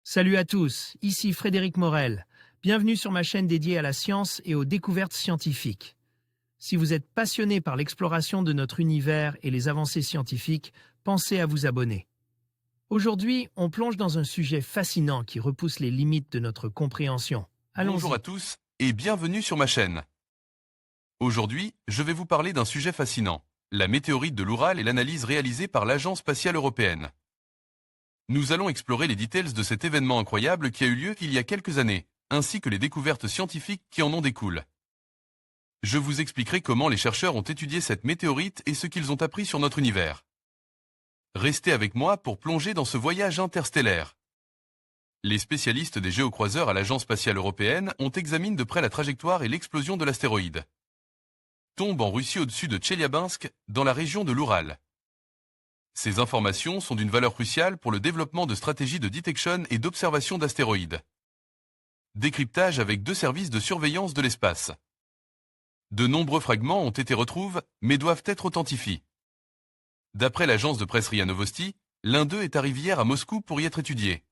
Salut à tous, ici Frédéric Morel. Bienvenue sur ma chaîne dédiée à la science et aux découvertes scientifiques. Si vous êtes passionné par l'exploration de notre univers et les avancées scientifiques, pensez à vous abonner. Aujourd'hui, on plonge dans un sujet fascinant qui repousse les limites de notre compréhension. Bonjour Allons-y. à tous et bienvenue sur ma chaîne. Aujourd'hui, je vais vous parler d'un sujet fascinant, la météorite de l'Oural et l'analyse réalisée par l'Agence spatiale européenne. Nous allons explorer les details de cet événement incroyable qui a eu lieu il y a quelques années, ainsi que les découvertes scientifiques qui en ont découlent. Je vous expliquerai comment les chercheurs ont étudié cette météorite et ce qu'ils ont appris sur notre univers. Restez avec moi pour plonger dans ce voyage interstellaire. Les spécialistes des géocroiseurs à l'Agence spatiale européenne ont examiné de près la trajectoire et l'explosion de l'astéroïde. Tombe en Russie au-dessus de Tcheliabinsk, dans la région de l'Oural. Ces informations sont d'une valeur cruciale pour le développement de stratégies de detection et d'observation d'astéroïdes. Décryptage avec 2 services de surveillance de l'espace. De nombreux fragments ont été retrouvés, mais doivent être authentifiés. D'après l'agence de presse RIA Novosti, l'un d'eux est arrivé hier à Moscou pour y être étudié.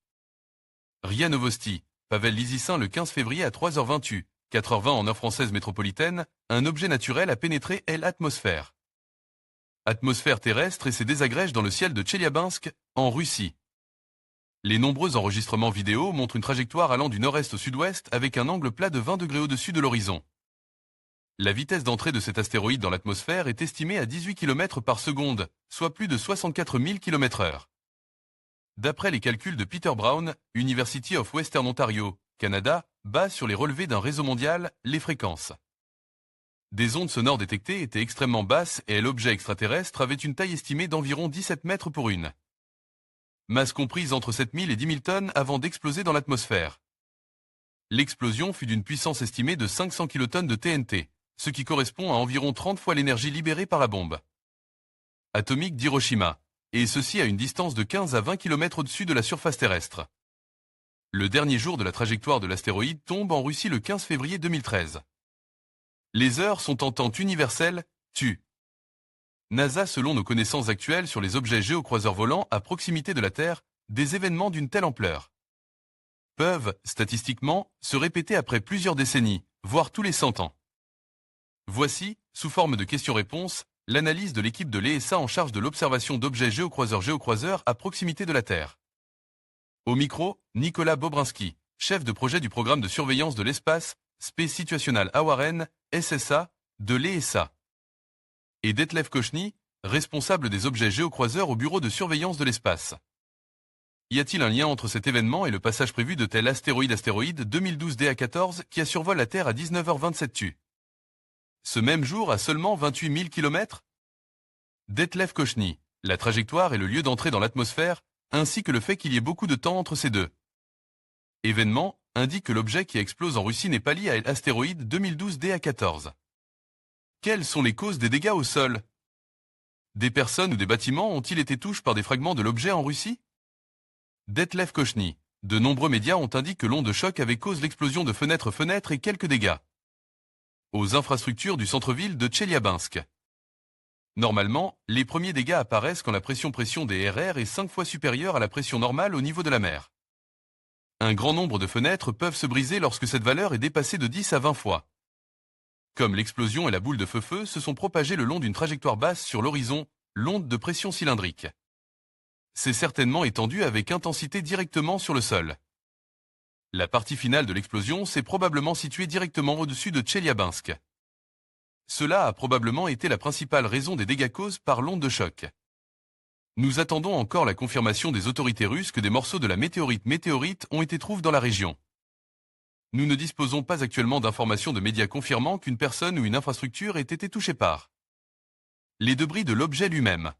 RIA Novosti, Pavel Lizicin le 15 février à 3h20 4h20 en heure française métropolitaine, un objet naturel a pénétré l'atmosphère. Atmosphère terrestre et ses désagrèges dans le ciel de Tcheliabinsk, en Russie. Les nombreux enregistrements vidéo montrent une trajectoire allant du nord-est au sud-ouest avec un angle plat de 20 degrés au-dessus de l'horizon. La vitesse d'entrée de cet astéroïde dans l'atmosphère est estimée à 18 km par seconde, soit plus de 64 000 km/h. D'après les calculs de Peter Brown, University of Western Ontario, Canada, base sur les relevés d'un réseau mondial, les fréquences. Des ondes sonores détectées étaient extrêmement basses et l'objet extraterrestre avait une taille estimée d'environ 17 mètres pour une. Masse comprise entre 7 000 et 10 000 tonnes avant d'exploser dans l'atmosphère. L'explosion fut d'une puissance estimée de 500 kilotonnes de TNT, ce qui correspond à environ 30 fois l'énergie libérée par la bombe atomique d'Hiroshima, et ceci à une distance de 15 à 20 km au-dessus de la surface terrestre. Le dernier jour de la trajectoire de l'astéroïde tombe en Russie le 15 février 2013. Les heures sont en temps universel, TU. NASA, selon nos connaissances actuelles sur les objets géocroiseurs volants à proximité de la Terre, des événements d'une telle ampleur peuvent, statistiquement, se répéter après plusieurs décennies, voire tous les 100 ans. Voici, sous forme de questions-réponses, l'analyse de l'équipe de l'ESA en charge de l'observation d'objets géocroiseurs à proximité de la Terre. Au micro, Nicolas Bobrinski, chef de projet du programme de surveillance de l'espace, Space Situational Warren, SSA, de l'ESA. Et Detlef Kochny, responsable des objets géocroiseurs au bureau de surveillance de l'espace. Y a-t-il un lien entre cet événement et le passage prévu de tel astéroïde 2012 DA14 qui a survolé la Terre à 19h27 TU? Ce même jour à seulement 28 000 km? Detlef Kochny, la trajectoire et le lieu d'entrée dans l'atmosphère, ainsi que le fait qu'il y ait beaucoup de temps entre ces deux événements, indique que l'objet qui explose en Russie n'est pas lié à l'astéroïde 2012 DA14. Quelles sont les causes des dégâts au sol? Des personnes ou des bâtiments ont-ils été touchés par des fragments de l'objet en Russie? Detlef Kochny, de nombreux médias ont indiqué que l'onde de choc avait causé l'explosion de fenêtres et quelques dégâts aux infrastructures du centre-ville de Tcheliabinsk. Normalement, les premiers dégâts apparaissent quand la pression des RR est 5 fois supérieure à la pression normale au niveau de la mer. Un grand nombre de fenêtres peuvent se briser lorsque cette valeur est dépassée de 10 à 20 fois. Comme l'explosion et la boule de feu se sont propagées le long d'une trajectoire basse sur l'horizon, l'onde de pression cylindrique s'est certainement étendue avec intensité directement sur le sol. La partie finale de l'explosion s'est probablement située directement au-dessus de Tcheliabinsk. Cela a probablement été la principale raison des dégâts causés par l'onde de choc. Nous attendons encore la confirmation des autorités russes que des morceaux de la météorite ont été trouvés dans la région. Nous ne disposons pas actuellement d'informations de médias confirmant qu'une personne ou une infrastructure ait été touchée par les débris de l'objet lui-même.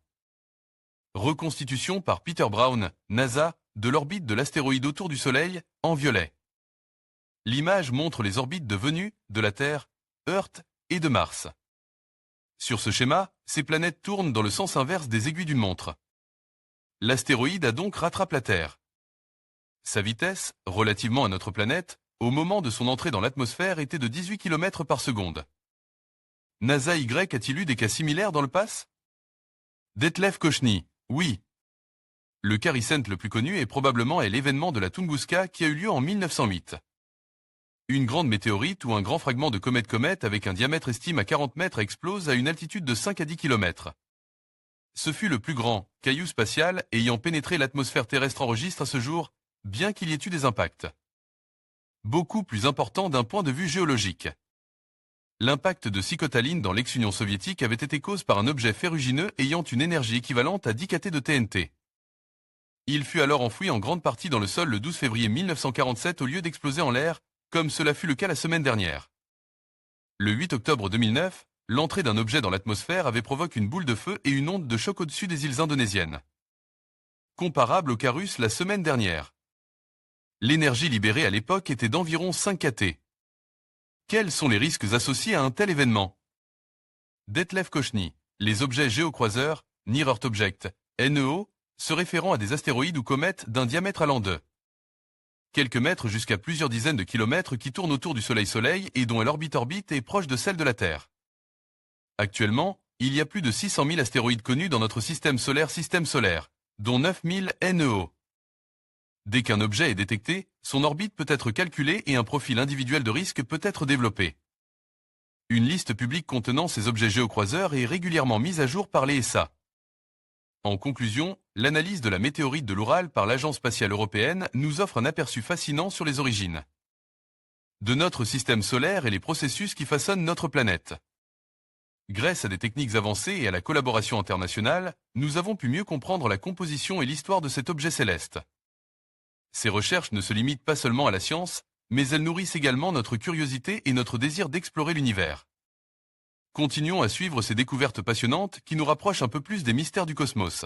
Reconstitution par Peter Brown, NASA, de l'orbite de l'astéroïde autour du Soleil, en violet. L'image montre les orbites de Vénus, de la Terre, Earth et de Mars. Sur ce schéma, ces planètes tournent dans le sens inverse des aiguilles d'une montre. L'astéroïde a donc rattrapé la Terre. Sa vitesse, relativement à notre planète, au moment de son entrée dans l'atmosphère était de 18 km par seconde. NASA Y a-t-il eu des cas similaires dans le passé? Detlef Kochny, oui. Le Carissent le plus connu est probablement l'événement de la Tunguska qui a eu lieu en 1908. Une grande météorite ou un grand fragment de comète avec un diamètre estimé à 40 mètres explose à une altitude de 5 à 10 km. Ce fut le plus grand caillou spatial ayant pénétré l'atmosphère terrestre enregistré à ce jour, bien qu'il y ait eu des impacts. Beaucoup plus important d'un point de vue géologique. L'impact de Sikhotaline dans l'ex-Union soviétique avait été causé par un objet ferrugineux ayant une énergie équivalente à 10 kT de TNT. Il fut alors enfoui en grande partie dans le sol le 12 février 1947 au lieu d'exploser en l'air, comme cela fut le cas la semaine dernière. Le 8 octobre 2009, l'entrée d'un objet dans l'atmosphère avait provoqué une boule de feu et une onde de choc au-dessus des îles indonésiennes. Comparable au cas russe la semaine dernière. L'énergie libérée à l'époque était d'environ 5 kT. Quels sont les risques associés à un tel événement? Detlef Kochny, les objets géocroiseurs, Near Earth Object, NEO, se référant à des astéroïdes ou comètes d'un diamètre allant de quelques mètres jusqu'à plusieurs dizaines de kilomètres qui tournent autour du Soleil et dont l'orbite est proche de celle de la Terre. Actuellement, il y a plus de 600 000 astéroïdes connus dans notre système solaire, dont 9 000 NEO. Dès qu'un objet est détecté, son orbite peut être calculée et un profil individuel de risque peut être développé. Une liste publique contenant ces objets géocroiseurs est régulièrement mise à jour par l'ESA. En conclusion, l'analyse de la météorite de l'Oural par l'Agence spatiale européenne nous offre un aperçu fascinant sur les origines de notre système solaire et les processus qui façonnent notre planète. Grâce à des techniques avancées et à la collaboration internationale, nous avons pu mieux comprendre la composition et l'histoire de cet objet céleste. Ces recherches ne se limitent pas seulement à la science, mais elles nourrissent également notre curiosité et notre désir d'explorer l'univers. Continuons à suivre ces découvertes passionnantes qui nous rapprochent un peu plus des mystères du cosmos.